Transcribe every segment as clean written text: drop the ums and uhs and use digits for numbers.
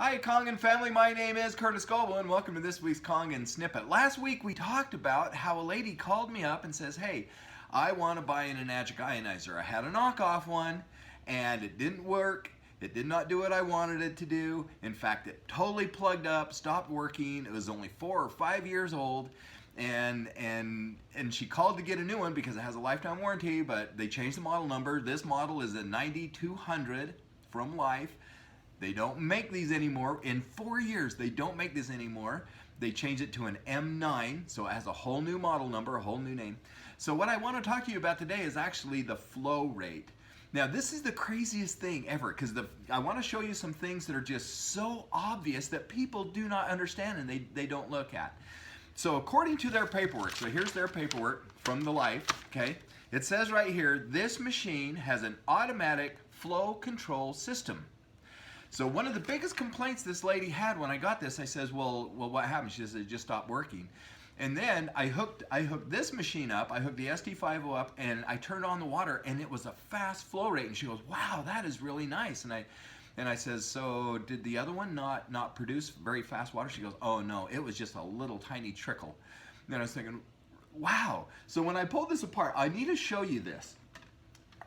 Hi Kangen family, my name is Curtis Goble and welcome to this week's Kangen Snippet. Last week we talked about how a lady called me up and says, hey, I want to buy an Enagic Ionizer. I had a knockoff one and it didn't work. It did not do what I wanted it to do. In fact, it totally plugged up, stopped working. It was only 4 or 5 years old. And she called to get a new one because it has a lifetime warranty, but they changed the model number. This model is a 9200 from Life. They don't make these anymore. In 4 years, they don't make this anymore. They changed it to an M9, so it has a whole new model number, a whole new name. So what I want to talk to you about today is actually the flow rate. Now, this is the craziest thing ever because I want to show you some things that are just so obvious that people do not understand and they don't look at. So according to their paperwork, so here's their paperwork from the Life, okay? It says right here, this machine has an automatic flow control system. So one of the biggest complaints this lady had when I got this, I says, well, what happened? She says, it just stopped working. And then I hooked this machine up, I hooked the ST50 up, and I turned on the water, and it was a fast flow rate. And she goes, wow, that is really nice. And I says, so did the other one not produce very fast water? She goes, oh no, it was just a little tiny trickle. And then I was thinking, wow. So when I pulled this apart, I need to show you this.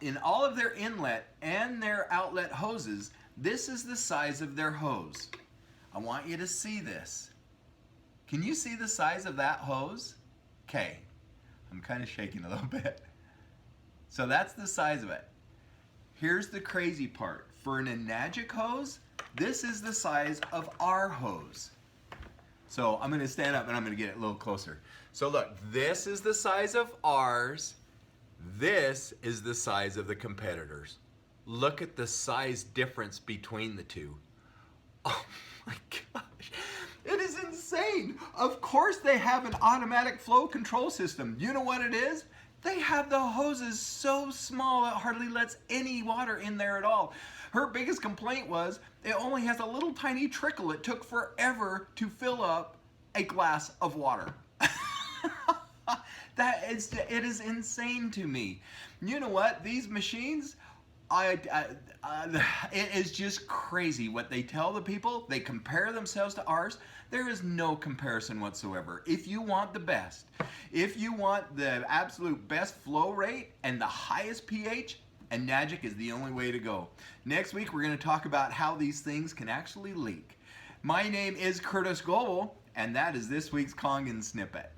In all of their inlet and their outlet hoses, this is the size of their hose. I want you to see this. Can you see the size of that hose? Okay, I'm kind of shaking a little bit. So that's the size of it. Here's the crazy part. For an Enagic hose, this is the size of our hose. So I'm gonna stand up and I'm gonna get it a little closer. So look, this is the size of ours. This is the size of the competitors. Look at the size difference between the two. Oh my gosh, it is insane. Of course they have an automatic flow control system. You know what it is? They have the hoses so small it hardly lets any water in there at all. Her biggest complaint was it only has a little tiny trickle. It took forever to fill up a glass of water. It is insane to me. You know what? These machines, it is just crazy what they tell the people. They compare themselves to ours. There is no comparison whatsoever. If you want the best, if you want the absolute best flow rate and the highest pH, Enagic is the only way to go. Next week, we're going to talk about how these things can actually leak. My name is Curtis Goble, and that is this week's Kangen Snippet.